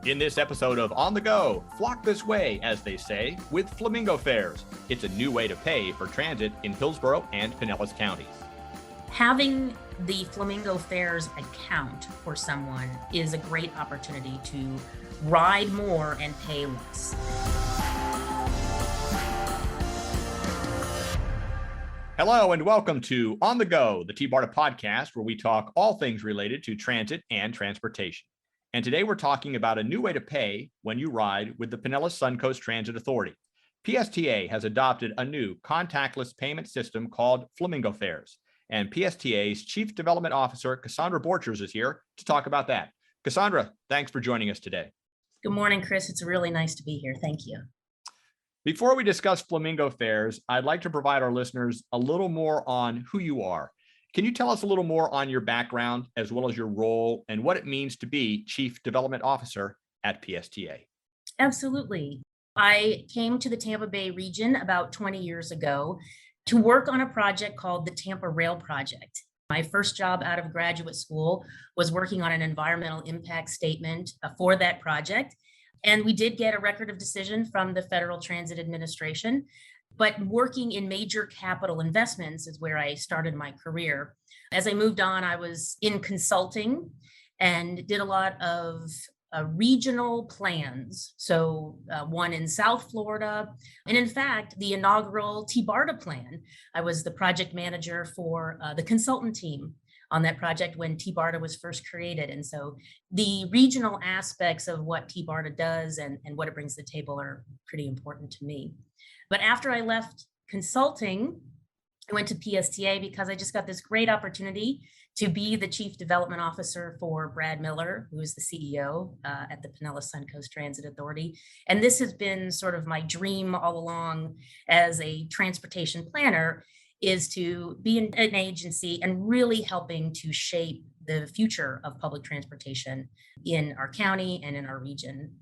In this episode of On the Go, flock this way, as they say, with Flamingo Fares. It's a new way to pay for transit in Hillsborough and Pinellas counties. Having the Flamingo Fares account for someone is a great opportunity to ride more and pay less. Hello and welcome to On the Go, the TBARTA podcast, where we talk all things related to transit and transportation. And today we're talking about a new way to pay when you ride with the Pinellas Suncoast Transit Authority. PSTA has adopted a new contactless payment system called Flamingo Fares. And PSTA's Chief Development Officer, Cassandra Borchers, is here to talk about that. Cassandra, thanks for joining us today. Good morning, Chris. It's really nice to be here. Thank you. Before we discuss Flamingo Fares, I'd like to provide our listeners a little more on who you are. Can you tell us a little more on your background, as well as your role and what it means to be Chief Development Officer at PSTA? Absolutely. I came to the Tampa Bay region about 20 years ago to work on a project called the Tampa Rail Project. My first job out of graduate school was working on an environmental impact statement for that project. And we did get a record of decision from the Federal Transit Administration. But working in major capital investments is where I started my career. As I moved on, I was in consulting and did a lot of regional plans. So one in South Florida. And in fact, the inaugural TBARTA plan, I was the project manager for the consultant team on that project when TBARTA was first created. And so the regional aspects of what TBARTA does and what it brings to the table are pretty important to me. But after I left consulting, I went to PSTA because I just got this great opportunity to be the Chief Development Officer for Brad Miller, who is the CEO at the Pinellas Suncoast Transit Authority. And this has been sort of my dream all along as a transportation planner, is to be in an agency and really helping to shape the future of public transportation in our county and in our region.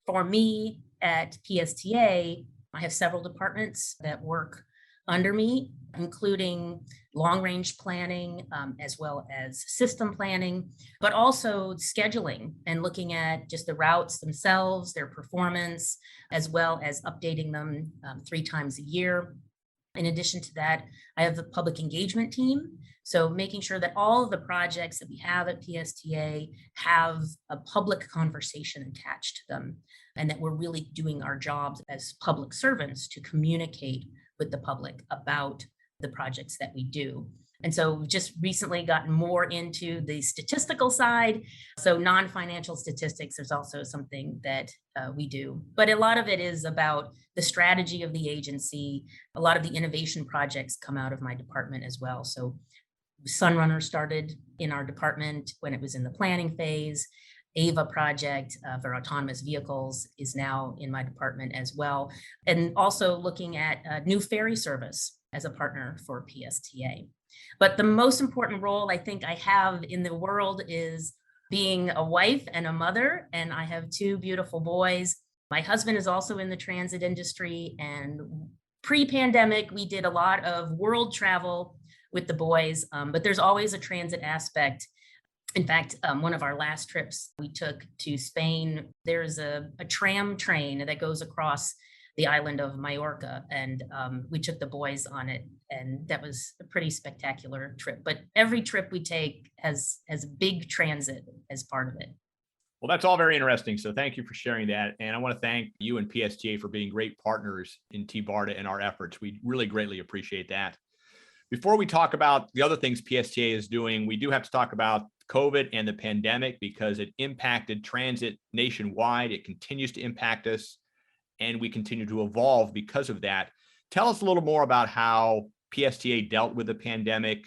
For me at PSTA, I have several departments that work under me, including long-range planning, as well as system planning, but also scheduling and looking at just the routes themselves, their performance, as well as updating them 3 times a year. In addition to that, I have the public engagement team. So making sure that all of the projects that we have at PSTA have a public conversation attached to them, and that we're really doing our jobs as public servants to communicate with the public about the projects that we do. And so we've just recently gotten more into the statistical side. So non-financial statistics is also something that we do. But a lot of it is about the strategy of the agency. A lot of the innovation projects come out of my department as well. So SunRunner started in our department when it was in the planning phase. AVA project for autonomous vehicles is now in my department as well. And also looking at a new ferry service as a partner for PSTA. But the most important role I think I have in the world is being a wife and a mother, and I have 2 beautiful boys. My husband is also in the transit industry, and pre-pandemic, we did a lot of world travel with the boys, but there's always a transit aspect. In fact, one of our last trips we took to Spain, there's a tram train that goes across the island of Majorca, and we took the boys on it, and that was a pretty spectacular trip. But every trip we take has big transit as part of it. Well, that's all very interesting. So thank you for sharing that. And I want to thank you and PSTA for being great partners in TBARTA and our efforts. We really greatly appreciate that. Before we talk about the other things PSTA is doing, we do have to talk about COVID and the pandemic because it impacted transit nationwide. It continues to impact us, and we continue to evolve because of that. Tell us a little more about how PSTA dealt with the pandemic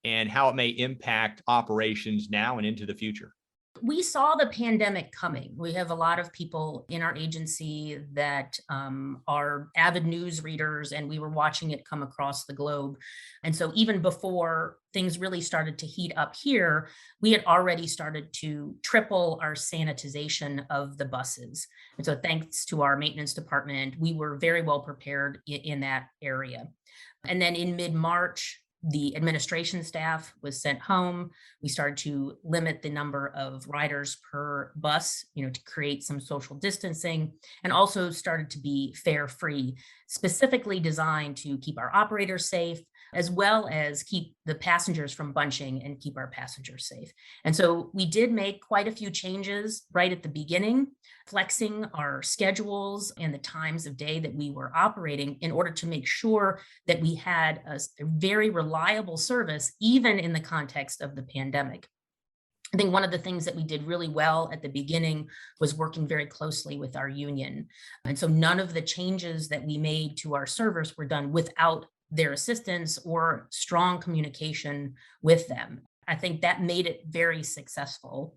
and how it may impact operations now and into the future. We saw the pandemic coming. We have a lot of people in our agency that are avid news readers, and we were watching it come across the globe. And so even before things really started to heat up here, we had already started to triple our sanitization of the buses. And so thanks to our maintenance department, we were very well prepared in that area. And then in mid-March, The administration staff was sent home. We started to limit the number of riders per bus, to create some social distancing, and also started to be fare free, specifically designed to keep our operators safe, as well as keep the passengers from bunching and keep our passengers safe. And so we did make quite a few changes right at the beginning, flexing our schedules and the times of day that we were operating in order to make sure that we had a very reliable service, even in the context of the pandemic. I think one of the things that we did really well at the beginning was working very closely with our union. And so none of the changes that we made to our service were done without their assistance or strong communication with them. I think that made it very successful.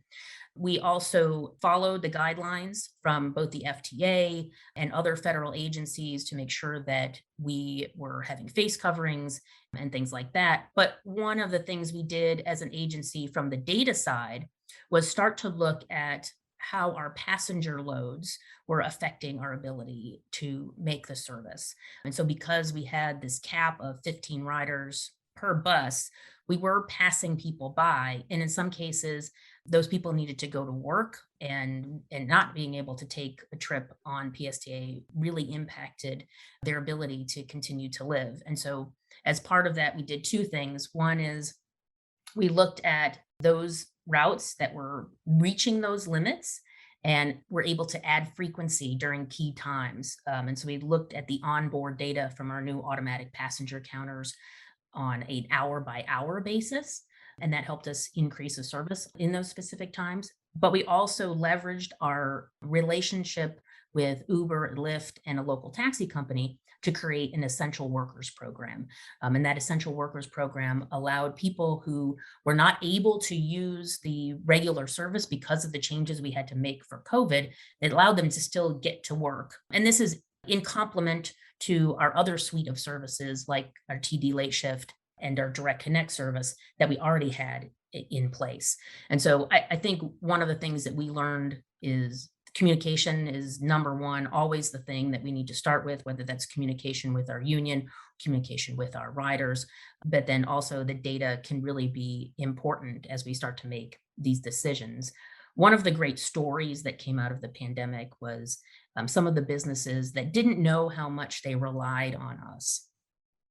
We also followed the guidelines from both the FTA and other federal agencies to make sure that we were having face coverings and things like that. But one of the things we did as an agency from the data side was start to look at how our passenger loads were affecting our ability to make the service. And so because we had this cap of 15 riders per bus, we were passing people by. And in some cases, those people needed to go to work, and not being able to take a trip on PSTA really impacted their ability to continue to live. And so as part of that, we did two things. One is we looked at those routes that were reaching those limits and were able to add frequency during key times. And so we looked at the onboard data from our new automatic passenger counters on an hour by hour basis. And that helped us increase the service in those specific times. But we also leveraged our relationship with Uber, Lyft, and a local taxi company to create an essential workers program. And that essential workers program allowed people who were not able to use the regular service because of the changes we had to make for COVID. It allowed them to still get to work. And this is in complement to our other suite of services like our TD late shift and our direct connect service that we already had in place. And so I think one of the things that we learned is communication is number one, always the thing that we need to start with, whether that's communication with our union, communication with our riders, but then also the data can really be important as we start to make these decisions. One of the great stories that came out of the pandemic was some of the businesses that didn't know how much they relied on us.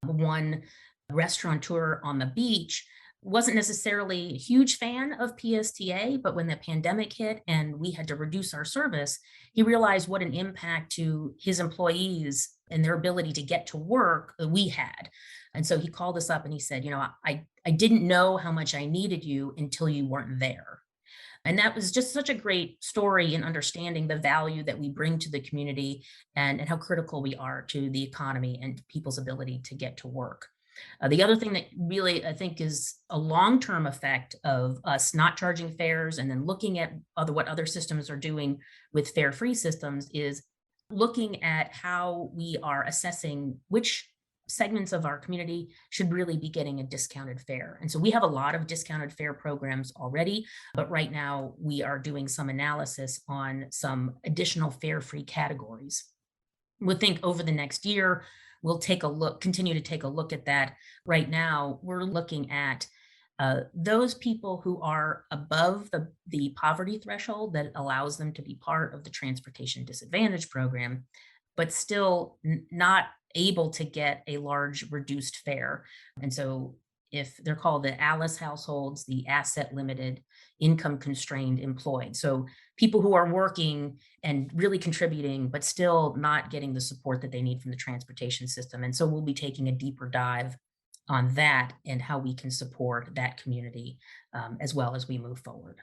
One restaurateur on the beach wasn't necessarily a huge fan of PSTA, but when the pandemic hit and we had to reduce our service, he realized what an impact to his employees and their ability to get to work we had. And so he called us up and he said, I didn't know how much I needed you until you weren't there. And that was just such a great story in understanding the value that we bring to the community and how critical we are to the economy and people's ability to get to work. The other thing that really, I think, is a long-term effect of us not charging fares and then looking at what other systems are doing with fare-free systems is looking at how we are assessing which segments of our community should really be getting a discounted fare. And so we have a lot of discounted fare programs already, but right now we are doing some analysis on some additional fare-free categories. We think over the next year, we'll continue to take a look at that. Right now, we're looking at those people who are above the poverty threshold that allows them to be part of the Transportation Disadvantage Program, but still not able to get a large reduced fare. And so if they're called the ALICE households, the asset limited, income constrained employed. So people who are working and really contributing, but still not getting the support that they need from the transportation system. And so we'll be taking a deeper dive on that and how we can support that community as well as we move forward.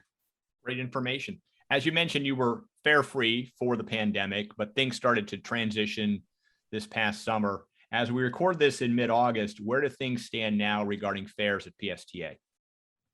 Great information. As you mentioned, you were fare free for the pandemic, but things started to transition this past summer. As we record this in mid-August, where do things stand now regarding fares at PSTA?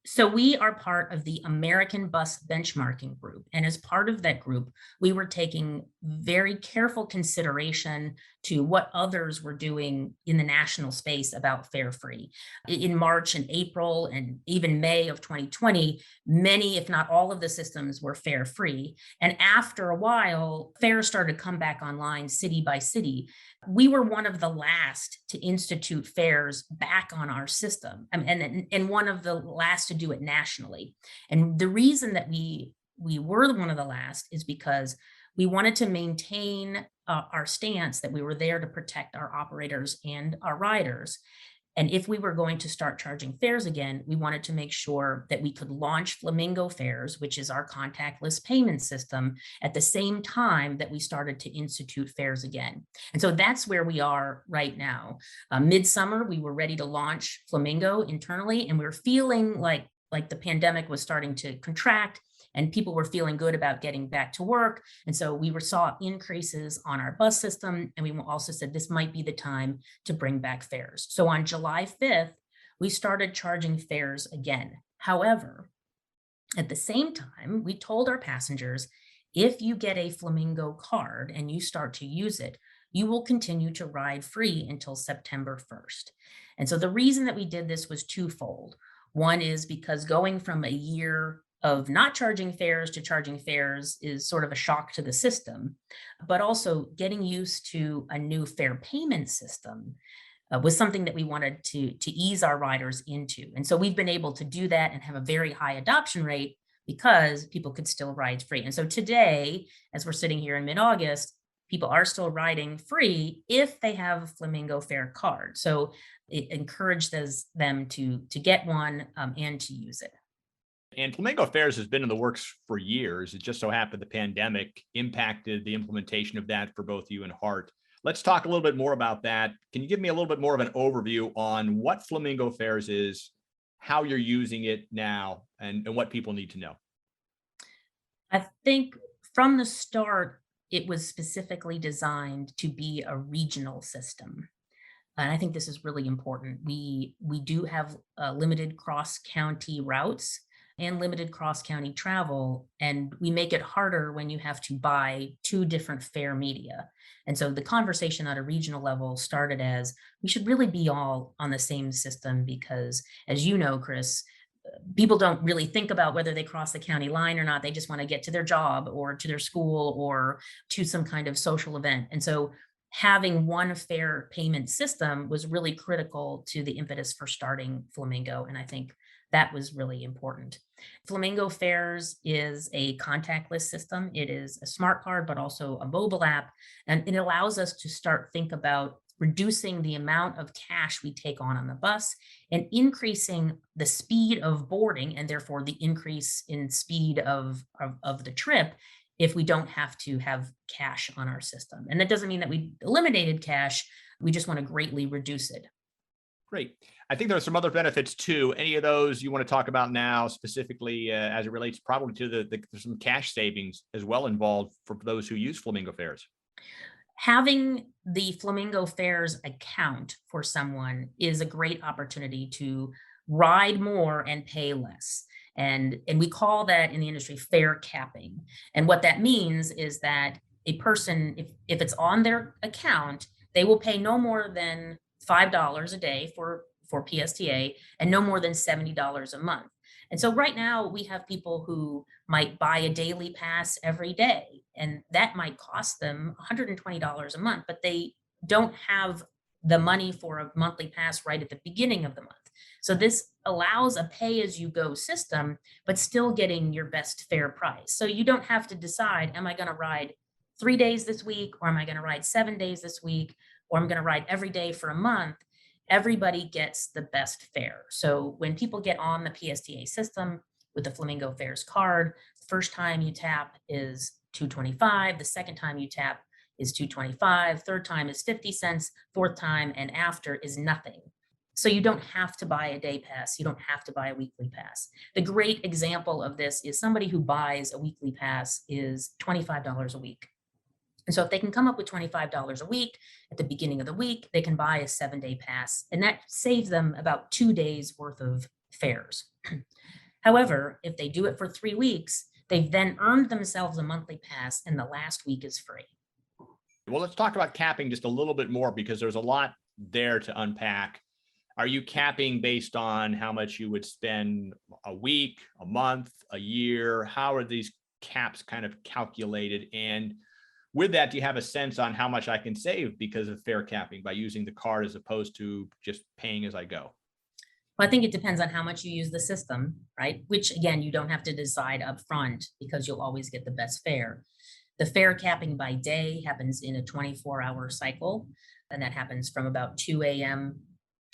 So we are part of the American Bus Benchmarking Group. And as part of that group, we were taking very careful consideration to what others were doing in the national space about fare free. In March and April and even May of 2020, many, if not all of the systems were fare free. And after a while, fares started to come back online city by city. We were one of the last to institute fares back on our system, and one of the last to do it nationally. And the reason that we were one of the last is because we wanted to maintain our stance that we were there to protect our operators and our riders. And if we were going to start charging fares again, we wanted to make sure that we could launch Flamingo Fares, which is our contactless payment system, at the same time that we started to institute fares again. And so that's where we are right now. Midsummer, we were ready to launch Flamingo internally, and we were feeling like the pandemic was starting to contract and people were feeling good about getting back to work. And so we saw increases on our bus system. And we also said this might be the time to bring back fares. So on July 5th, we started charging fares again. However, at the same time, we told our passengers, if you get a Flamingo card and you start to use it, you will continue to ride free until September 1st. And so the reason that we did this was twofold. One is because going from a year of not charging fares to charging fares is sort of a shock to the system, but also getting used to a new fare payment system was something that we wanted to ease our riders into. And so we've been able to do that and have a very high adoption rate because people could still ride free. And so today, as we're sitting here in mid-August, people are still riding free if they have a Flamingo Fare card. So it encourages them to get one and to use it. And Flamingo Fares has been in the works for years. It just so happened the pandemic impacted the implementation of that for both you and Hart. Let's talk a little bit more about that. Can you give me a little bit more of an overview on what Flamingo Fares is, how you're using it now, and what people need to know? I think from the start, it was specifically designed to be a regional system. And I think this is really important. We do have limited cross-county routes and limited cross-county travel, and we make it harder when you have to buy two different fare media. And so the conversation at a regional level started as we should really be all on the same system because, as you know, Chris, people don't really think about whether they cross the county line or not. They just want to get to their job or to their school or to some kind of social event. And so having one fare payment system was really critical to the impetus for starting Flamingo. And I think that was really important. Flamingo Fares is a contactless system. It is a smart card, but also a mobile app. And it allows us to start think about reducing the amount of cash we take on the bus and increasing the speed of boarding and therefore the increase in speed of the trip if we don't have to have cash on our system. And that doesn't mean that we eliminated cash. We just want to greatly reduce it. Great. I think there are some other benefits too. Any of those you want to talk about now, specifically as it relates probably to there's some cash savings as well involved for those who use Flamingo Fares? Having the Flamingo Fares account for someone is a great opportunity to ride more and pay less. And we call that in the industry fare capping. And what that means is that a person, if it's on their account, they will pay no more than $5 a day for PSTA and no more than $70 a month. And so right now we have people who might buy a daily pass every day, and that might cost them $120 a month, but they don't have the money for a monthly pass right at the beginning of the month. So this allows a pay-as-you-go system, but still getting your best fare price. So you don't have to decide, am I going to ride 3 days this week, or am I going to ride 7 days this week, or I'm going to ride every day for a month? Everybody gets the best fare. So when people get on the PSTA system with the Flamingo Fares card, the first time you tap is $2.25. The second time you tap is $2.25. Third time is 50 cents. Fourth time and after is nothing. So you don't have to buy a day pass. You don't have to buy a weekly pass. The great example of this is somebody who buys a weekly pass is $25 a week. And so if they can come up with $25 a week at the beginning of the week, they can buy a 7-day pass, and that saves them about 2 days worth of fares. However, if they do it for 3 weeks, they've then earned themselves a monthly pass, and the last week is free. Well, let's talk about capping just a little bit more because there's a lot there to unpack. Are you capping based on how much you would spend a week, a month, a year? How are these caps kind of calculated? And with that, do you have a sense on how much I can save because of fare capping by using the card as opposed to just paying as I go? Well, I think it depends on how much you use the system, right? Which again, you don't have to decide up front because you'll always get the best fare. The fare capping by day happens in a 24-hour cycle, and that happens from about 2 a.m.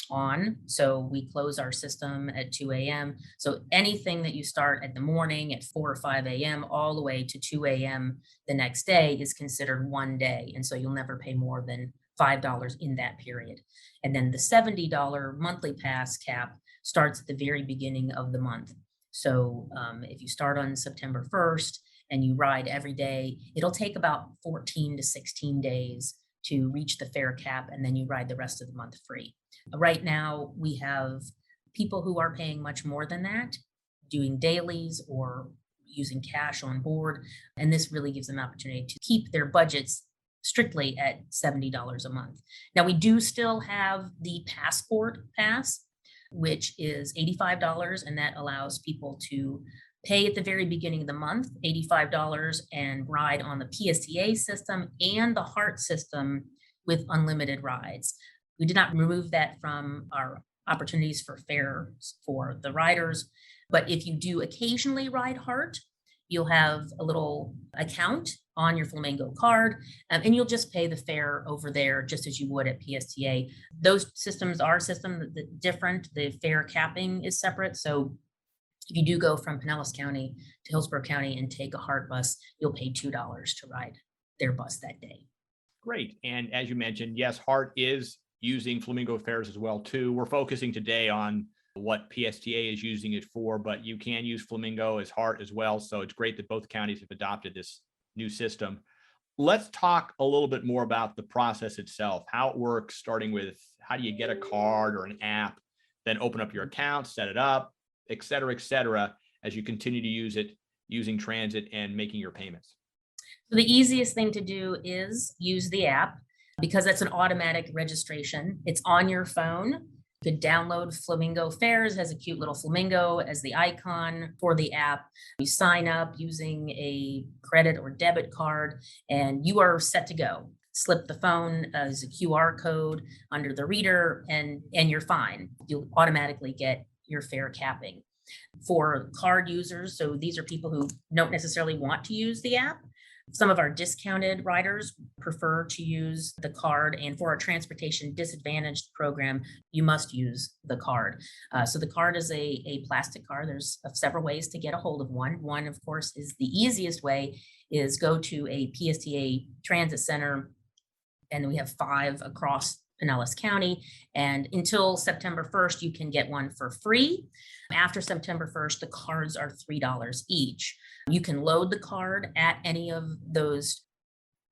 on. So we close our system at 2 a.m. So anything that you start at the morning at 4 or 5 a.m. all the way to 2 a.m. the next day is considered one day. And so you'll never pay more than $5 in that period. And then the $70 monthly pass cap starts at the very beginning of the month. So if you start on September 1st and you ride every day, it'll take about 14 to 16 days to reach the fare cap, and then you ride the rest of the month free. Right now, we have people who are paying much more than that, doing dailies or using cash on board, and this really gives them an opportunity to keep their budgets strictly at $70 a month. Now, we do still have the Passport Pass, which is $85, and that allows people to pay at the very beginning of the month, $85, and ride on the PSTA system and the HART system with unlimited rides. We did not remove that from our opportunities for fares for the riders, but if you do occasionally ride HART, you'll have a little account on your Flamingo card, and you'll just pay the fare over there just as you would at PSTA. Those systems are different. The fare capping is separate. So if you do go from Pinellas County to Hillsborough County and take a HART bus, you'll pay $2 to ride their bus that day. Great. And as you mentioned, yes, HART is using Flamingo Fares as well too. We're focusing today on what PSTA is using it for, but you can use Flamingo as HART as well. So it's great that both counties have adopted this new system. Let's talk a little bit more about the process itself, how it works, starting with how do you get a card or an app, then open up your account, set it up, et cetera, as you continue to use it, using transit and making your payments. So the easiest thing to do is use the app because that's an automatic registration. It's on your phone. You could download Flamingo Fares, has a cute little flamingo as the icon for the app. You sign up using a credit or debit card, and you are set to go. Slip the phone as a QR code under the reader, and you're fine. You'll automatically get your fare capping. For card users, so these are people who don't necessarily want to use the app. Some of our discounted riders prefer to use the card, and for our transportation disadvantaged program, you must use the card. So the card is a plastic card. There's several ways to get a hold of one. One, of course, is the easiest way is go to a PSTA transit center, and we have 5 across Pinellas County. And until September 1st, you can get one for free. After September 1st, the cards are $3 each. You can load the card at any of those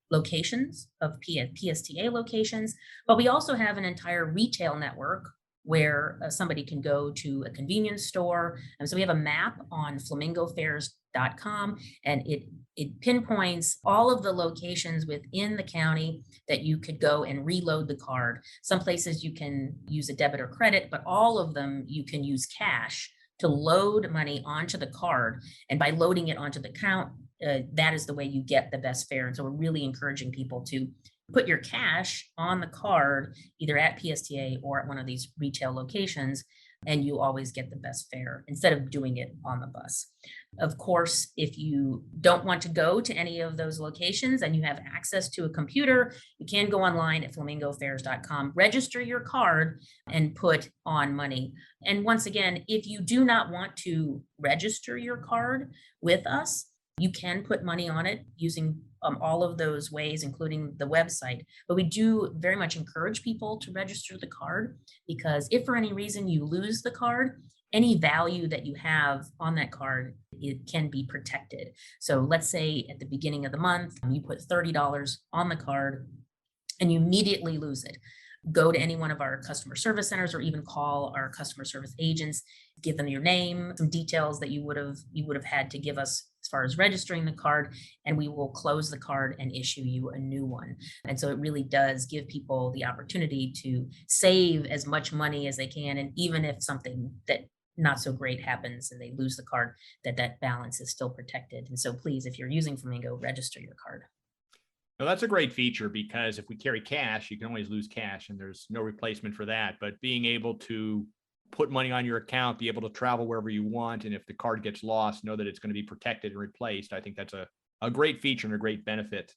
locations of PSTA locations, but we also have an entire retail network where somebody can go to a convenience store. And so we have a map on flamingofares.com, and it pinpoints all of the locations within the county that you could go and reload the card. Some places you can use a debit or credit, but all of them you can use cash to load money onto the card. And by loading it onto the account, that is the way you get the best fare. And so we're really encouraging people to put your cash on the card, either at PSTA or at one of these retail locations, and you always get the best fare instead of doing it on the bus. Of course, if you don't want to go to any of those locations and you have access to a computer, you can go online at flamingofares.com, register your card, and put on money. And once again, if you do not want to register your card with us, you can put money on it using all of those ways, including the website. But we do very much encourage people to register the card, because if for any reason you lose the card, any value that you have on that card, it can be protected. So let's say at the beginning of the month, you put $30 on the card and you immediately lose it. Go to any one of our customer service centers or even call our customer service agents, give them your name, some details that you would have had to give us as far as registering the card, and we will close the card and issue you a new one. And so it really does give people the opportunity to save as much money as they can. And even if something that not so great happens and they lose the card, that balance is still protected. And so please, if you're using Flamingo, register your card. Now, that's a great feature because if we carry cash, you can always lose cash and there's no replacement for that. But being able to put money on your account, be able to travel wherever you want, and if the card gets lost, know that it's going to be protected and replaced. I think that's a great feature and a great benefit.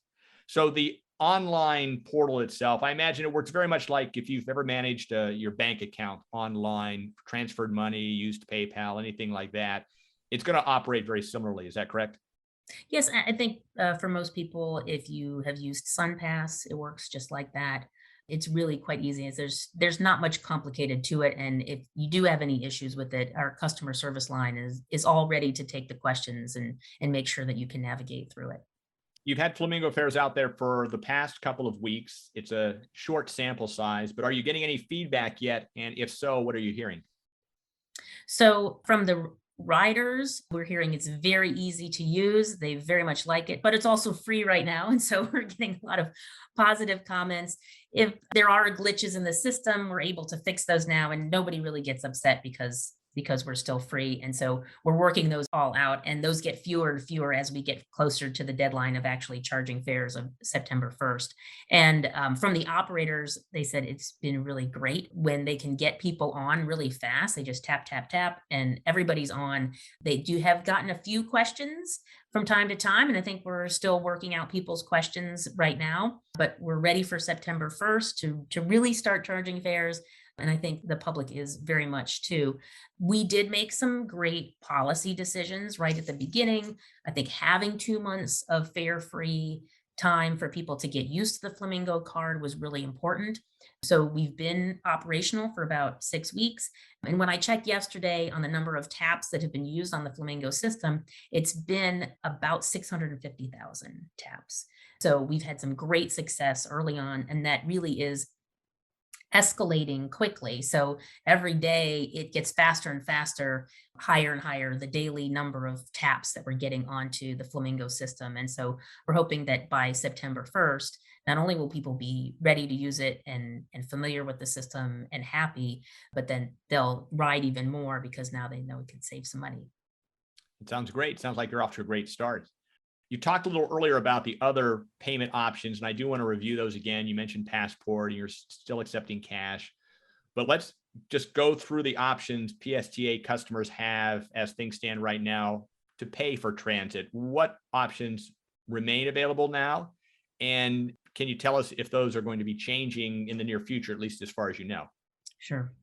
So the online portal itself, I imagine it works very much like if you've ever managed your bank account online, transferred money, used PayPal, anything like that. It's going to operate very similarly. Is that correct? Yes, I think for most people, if you have used SunPass, it works just like that. It's really quite easy. There's not much complicated to it, and if you do have any issues with it, our customer service line is all ready to take the questions and make sure that you can navigate through it. You've had Flamingo Fares out there for the past couple of weeks. It's a short sample size, but are you getting any feedback yet? And if so, what are you hearing? So from the riders, we're hearing it's very easy to use. They very much like it, but it's also free right now. And so we're getting a lot of positive comments. If there are glitches in the system, we're able to fix those now, and nobody really gets upset because we're still free. And so we're working those all out, and those get fewer and fewer as we get closer to the deadline of actually charging fares of September 1st. And from the operators, they said it's been really great when they can get people on really fast. They just tap, tap, tap, and everybody's on. They do have gotten a few questions from time to time, and I think we're still working out people's questions right now, but we're ready for September 1st to really start charging fares. And I think the public is very much too. We did make some great policy decisions right at the beginning. I think having 2 months of fare-free time for people to get used to the Flamingo card was really important. So we've been operational for about 6 weeks. And when I checked yesterday on the number of taps that have been used on the Flamingo system, it's been about 650,000 taps. So we've had some great success early on, and that really is escalating quickly. So every day it gets faster and faster, higher and higher, the daily number of taps that we're getting onto the Flamingo system. And so we're hoping that by September 1st, not only will people be ready to use it and familiar with the system and happy, but then they'll ride even more because now they know it can save some money. It sounds great. Sounds like you're off to a great start. You talked a little earlier about the other payment options, and I do want to review those again. You mentioned Passport, and you're still accepting cash, but let's just go through the options PSTA customers have as things stand right now to pay for transit. What options remain available now? And can you tell us if those are going to be changing in the near future, at least as far as you know? Sure.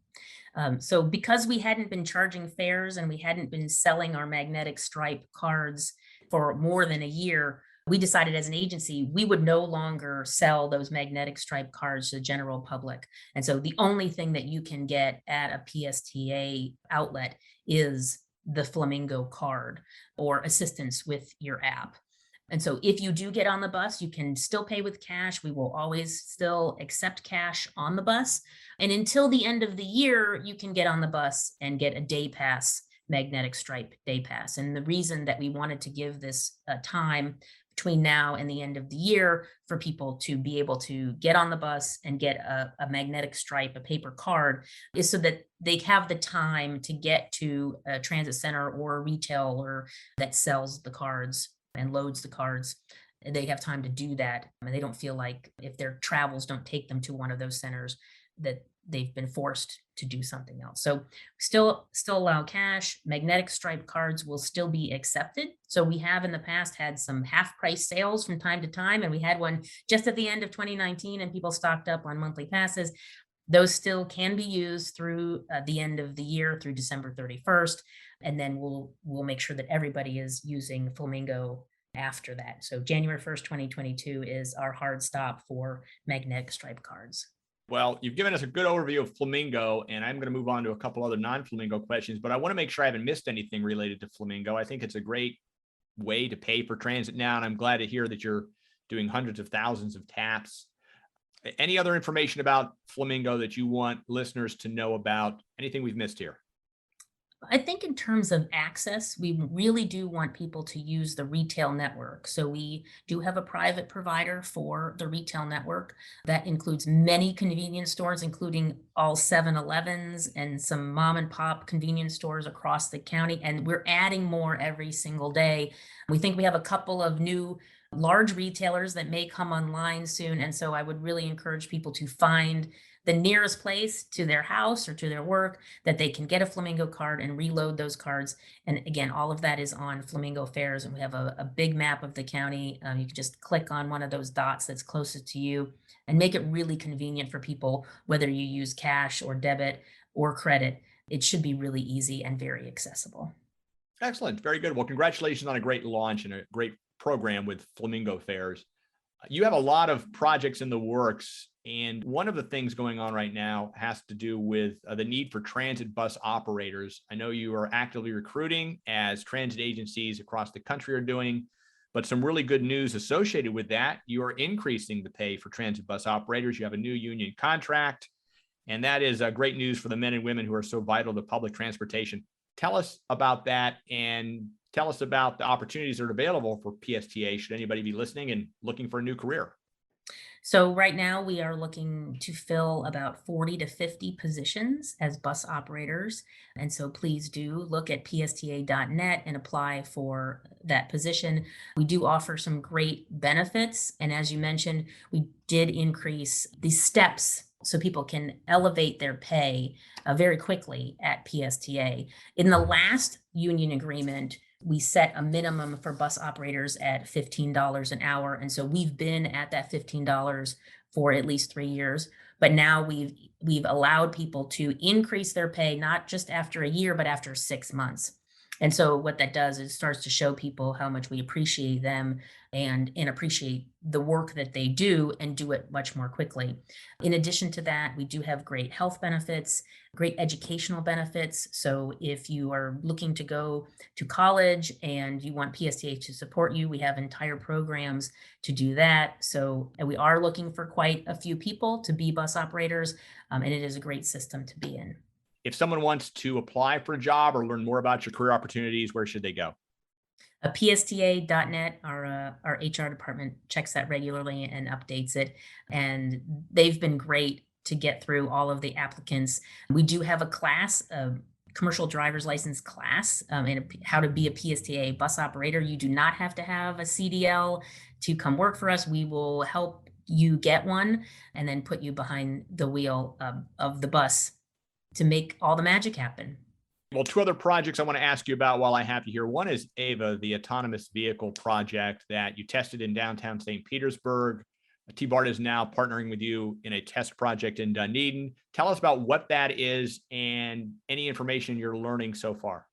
So because we hadn't been charging fares and we hadn't been selling our magnetic stripe cards for more than a year, we decided as an agency, we would no longer sell those magnetic stripe cards to the general public. And so the only thing that you can get at a PSTA outlet is the Flamingo card or assistance with your app. And so if you do get on the bus, you can still pay with cash. We will always still accept cash on the bus. And until the end of the year, you can get on the bus and get a day pass, magnetic stripe day pass. And the reason that we wanted to give this time between now and the end of the year for people to be able to get on the bus and get a magnetic stripe, a paper card, is so that they have the time to get to a transit center or a retailer that sells the cards and loads the cards. They have time to do that, and they don't feel like if their travels don't take them to one of those centers that they've been forced to do something else. So still allow cash. Magnetic stripe cards will still be accepted. So we have in the past had some half price sales from time to time, and we had one just at the end of 2019 and people stocked up on monthly passes. Those still can be used through the end of the year through December 31st. And then we'll make sure that everybody is using Flamingo after that. So January 1st, 2022 is our hard stop for magnetic stripe cards. Well, you've given us a good overview of Flamingo, and I'm going to move on to a couple other non-Flamingo questions, but I want to make sure I haven't missed anything related to Flamingo. I think it's a great way to pay for transit now, and I'm glad to hear that you're doing hundreds of thousands of taps. Any other information about Flamingo that you want listeners to know about? Anything we've missed here? I think in terms of access, we really do want people to use the retail network. So we do have a private provider for the retail network that includes many convenience stores, including all 7-Elevens and some mom and pop convenience stores across the county. And we're adding more every single day. We think we have a couple of new large retailers that may come online soon. And so I would really encourage people to find the nearest place to their house or to their work that they can get a Flamingo card and reload those cards. And again, all of that is on Flamingo Fares, and we have a big map of the county. You can just click on one of those dots that's closest to you and make it really convenient for people, whether you use cash or debit or credit. It should be really easy and very accessible. Excellent. Very good. Well, congratulations on a great launch and a great program with Flamingo Fares. You have a lot of projects in the works, and one of the things going on right now has to do with the need for transit bus operators. I know you are actively recruiting, as transit agencies across the country are doing, but some really good news associated with that. You are increasing the pay for transit bus operators. You have a new union contract, and that is great news for the men and women who are so vital to public transportation. Tell us about that, and tell us about the opportunities that are available for PSTA should anybody be listening and looking for a new career. So right now we are looking to fill about 40 to 50 positions as bus operators. And so please do look at psta.net and apply for that position. We do offer some great benefits. And as you mentioned, we did increase the steps so people can elevate their pay very quickly at PSTA. In the last union agreement, we set a minimum for bus operators at $15 an hour. And so we've been at that $15 for at least 3 years. But now we've allowed people to increase their pay, not just after a year, but after 6 months. And so what that does is starts to show people how much we appreciate them and appreciate the work that they do and do it much more quickly. In addition to that, we do have great health benefits, great educational benefits. So if you are looking to go to college and you want PSTA to support you, we have entire programs to do that. So we are looking for quite a few people to be bus operators, and it is a great system to be in. If someone wants to apply for a job or learn more about your career opportunities, where should they go? PSTA.net, our HR department checks that regularly and updates it. And they've been great to get through all of the applicants. We do have a class, a commercial driver's license class, and how to be a PSTA bus operator. You do not have to have a CDL to come work for us. We will help you get one and then put you behind the wheel of the bus to make all the magic happen. Well, two other projects I want to ask you about while I have you here. One is AVA, the autonomous vehicle project that you tested in downtown St. Petersburg. TBARTA is now partnering with you in a test project in Dunedin. Tell us about what that is and any information you're learning so far.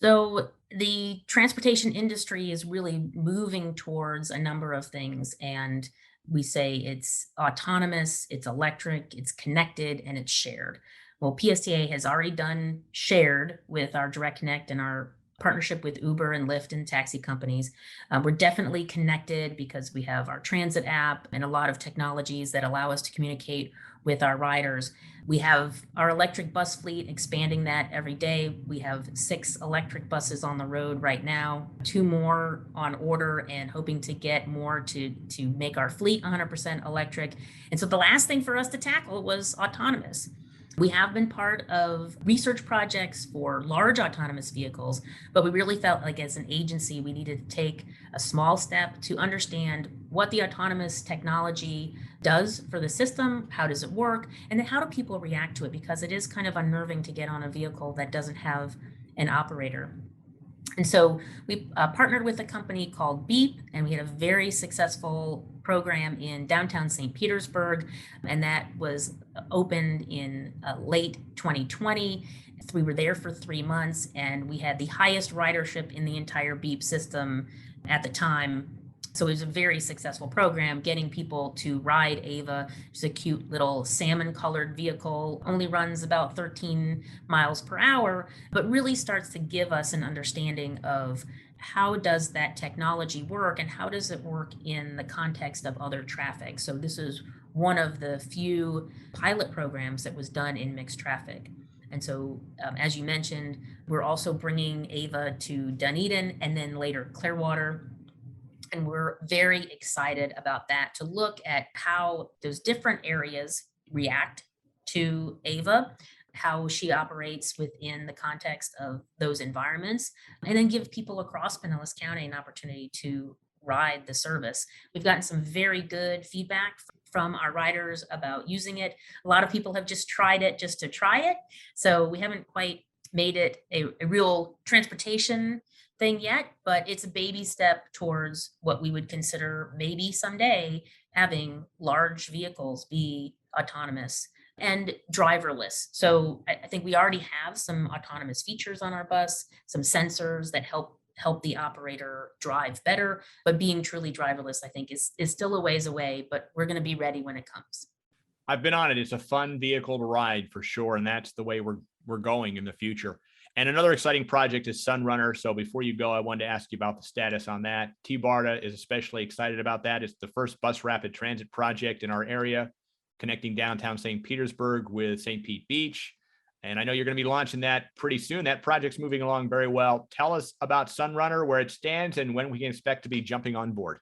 So the transportation industry is really moving towards a number of things, and we say it's autonomous, it's electric, it's connected, and it's shared. Well, PSTA has already done shared with our Direct Connect and our partnership with Uber and Lyft and taxi companies. We're definitely connected because we have our transit app and a lot of technologies that allow us to communicate with our riders. We have our electric bus fleet, expanding that every day. We have 6 electric buses on the road right now, 2 more on order, and hoping to get more to make our fleet 100% electric. And so the last thing for us to tackle was autonomous. We have been part of research projects for large autonomous vehicles, but we really felt like as an agency, we needed to take a small step to understand what the autonomous technology does for the system, how does it work, and then how do people react to it, because it is kind of unnerving to get on a vehicle that doesn't have an operator. And so we partnered with a company called Beep, and we had a very successful program in downtown St. Petersburg, and that was opened in late 2020. We were there for 3 months, and we had the highest ridership in the entire Beep system at the time. So it was a very successful program, getting people to ride Ava. It's a cute little salmon colored vehicle, only runs about 13 miles per hour, but really starts to give us an understanding of how does that technology work and how does it work in the context of other traffic. So this is one of the few pilot programs that was done in mixed traffic. And so, as you mentioned, we're also bringing AVA to Dunedin and then later Clearwater. And we're very excited about that, to look at how those different areas react to AVA, how she operates within the context of those environments, and then give people across Pinellas County an opportunity to ride the service. We've gotten some very good feedback from our riders about using it. A lot of people have just tried it just to try it. So we haven't quite made it a real transportation thing yet, but it's a baby step towards what we would consider maybe someday having large vehicles be autonomous and driverless. So I think we already have some autonomous features on our bus, some sensors that help the operator drive better, but being truly driverless, I think is still a ways away, but we're going to be ready when it comes. I've been on it. It's a fun vehicle to ride for sure. And that's the way we're going in the future. And another exciting project is SunRunner. So before you go, I wanted to ask you about the status on that. TBARTA is especially excited about that. It's the first bus rapid transit project in our area, connecting downtown St. Petersburg with St. Pete Beach. And I know you're going to be launching that pretty soon. That project's moving along very well. Tell us about SunRunner, where it stands, and when we can expect to be jumping on board.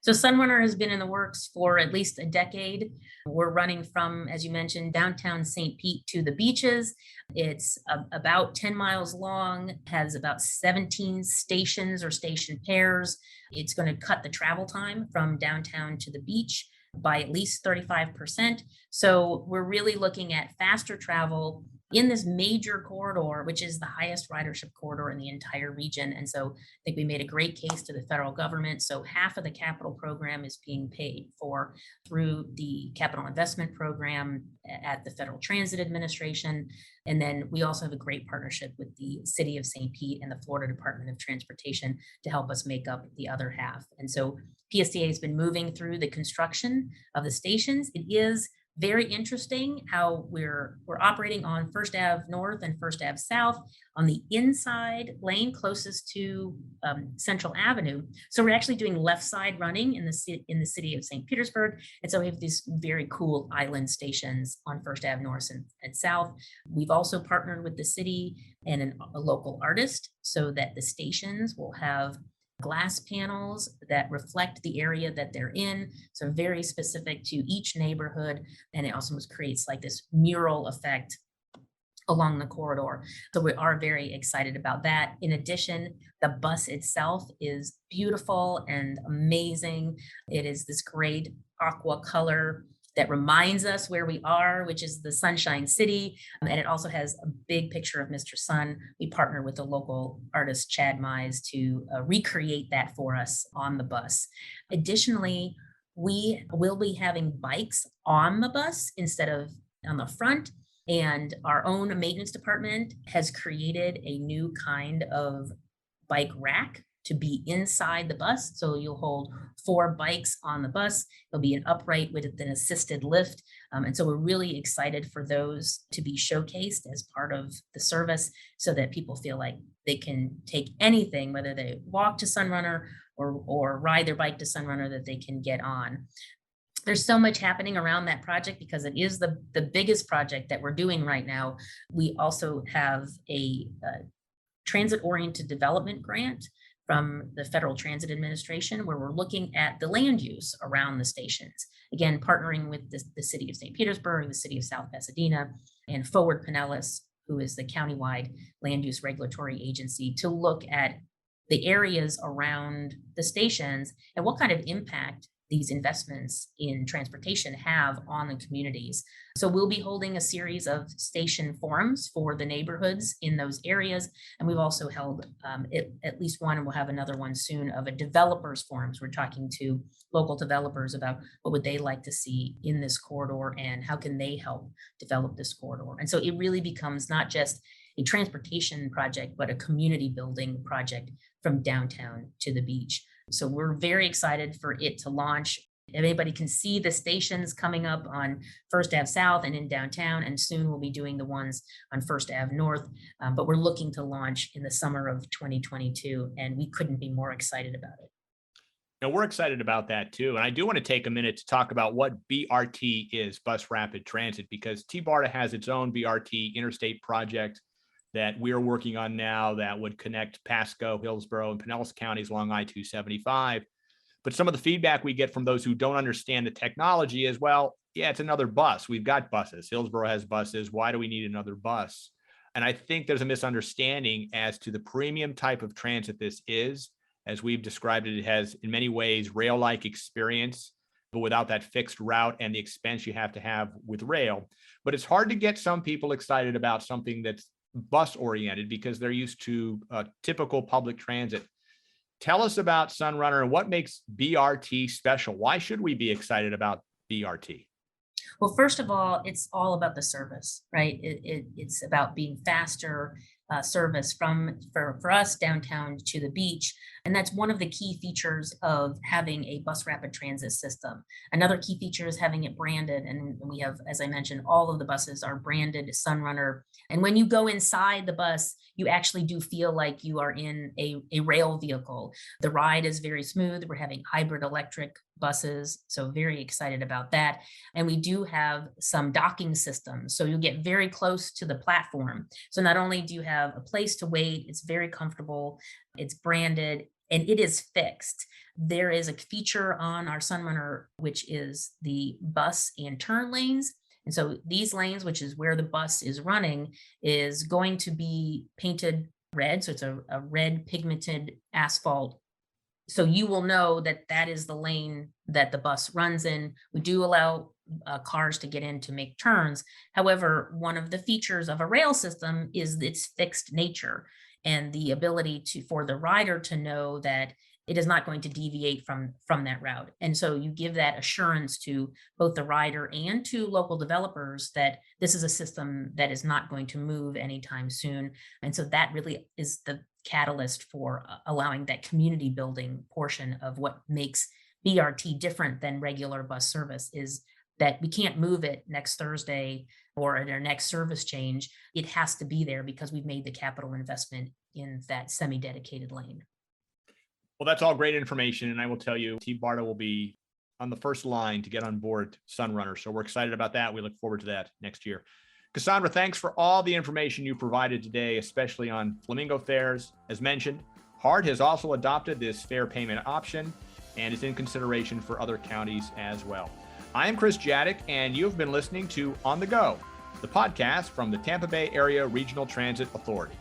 So SunRunner has been in the works for at least a decade. We're running from, as you mentioned, downtown St. Pete to the beaches. It's about 10 miles long, has about 17 stations or station pairs. It's going to cut the travel time from downtown to the beach by at least 35%. So we're really looking at faster travel in this major corridor, which is the highest ridership corridor in the entire region. And so I think we made a great case to the federal government. So half of the capital program is being paid for through the capital investment program at the Federal Transit Administration. And then we also have a great partnership with the City of St. Pete and the Florida Department of Transportation to help us make up the other half. And so PSTA has been moving through the construction of the stations. It is very interesting how we're operating on First Ave North and First Ave South on the inside lane closest to Central Avenue. So we're actually doing left side running in the city of St. Petersburg. And so we have these very cool island stations on First Ave North and South. We've also partnered with the city and a local artist so that the stations will have glass panels that reflect the area that they're in. So very specific to each neighborhood. And it also creates like this mural effect along the corridor. So we are very excited about that. In addition, the bus itself is beautiful and amazing. It is this great aqua color that reminds us where we are, which is the Sunshine City. And it also has a big picture of Mr. Sun. We partner with the local artist, Chad Mize, to recreate that for us on the bus. Additionally, we will be having bikes on the bus instead of on the front. And our own maintenance department has created a new kind of bike rack to be inside the bus. So you'll hold 4 bikes on the bus. There'll be an upright with an assisted lift. And so we're really excited for those to be showcased as part of the service so that people feel like they can take anything, whether they walk to SunRunner or ride their bike to SunRunner, that they can get on. There's so much happening around that project because it is the biggest project that we're doing right now. We also have a transit-oriented development grant from the Federal Transit Administration, where we're looking at the land use around the stations. Again, partnering with the City of St. Petersburg, the City of South Pasadena, and Forward Pinellas, who is the countywide land use regulatory agency, to look at the areas around the stations and what kind of impact these investments in transportation have on the communities. So we'll be holding a series of station forums for the neighborhoods in those areas. And we've also held at least one, and we'll have another one soon, of a developers forums. We're talking to local developers about what would they like to see in this corridor and how can they help develop this corridor. And so it really becomes not just a transportation project, but a community building project from downtown to the beach. So we're very excited for it to launch. Everybody can see the stations coming up on First Ave South and in downtown, and soon we'll be doing the ones on First Ave North. But we're looking to launch in the summer of 2022, and we couldn't be more excited about it. Now, we're excited about that too. And I do want to take a minute to talk about what BRT is, Bus Rapid Transit, because TBARTA has its own BRT interstate project that we're working on now that would connect Pasco, Hillsborough, and Pinellas counties along I-275. But some of the feedback we get from those who don't understand the technology is, well, yeah, it's another bus. We've got buses. Hillsborough has buses. Why do we need another bus? And I think there's a misunderstanding as to the premium type of transit this is. As we've described it, it has in many ways rail-like experience, but without that fixed route and the expense you have to have with rail. But it's hard to get some people excited about something that's bus oriented because they're used to typical public transit. Tell us about SunRunner and what makes BRT special. Why should we be excited about BRT? Well, first of all, it's all about the service, right? It's about being faster service for us downtown to the beach. And that's one of the key features of having a bus rapid transit system. Another key feature is having it branded. And we have, as I mentioned, all of the buses are branded SunRunner. And when you go inside the bus, you actually do feel like you are in a rail vehicle. The ride is very smooth. We're having hybrid electric buses, so very excited about that. And we do have some docking systems, so you get very close to the platform. So not only do you have a place to wait, it's very comfortable, it's branded, and it is fixed. There is a feature on our SunRunner, which is the bus and turn lanes. And so these lanes, which is where the bus is running, is going to be painted red. So it's a red pigmented asphalt. So you will know that that is the lane that the bus runs in. We do allow cars to get in to make turns. However, one of the features of a rail system is its fixed nature and the ability for the rider to know that it is not going to deviate from that route. And so you give that assurance to both the rider and to local developers that this is a system that is not going to move anytime soon. And so that really is the catalyst for allowing that community building portion of what makes BRT different than regular bus service is that we can't move it next Thursday or at our next service change. It has to be there because we've made the capital investment in that semi-dedicated lane. Well, that's all great information. And I will tell you, TBARTA will be on the first line to get on board SunRunner. So we're excited about that. We look forward to that next year. Cassandra, thanks for all the information you provided today, especially on Flamingo Fares. As mentioned, HART has also adopted this fare payment option and is in consideration for other counties as well. I am Chris Jadek, and you've been listening to On the Go, the podcast from the Tampa Bay Area Regional Transit Authority.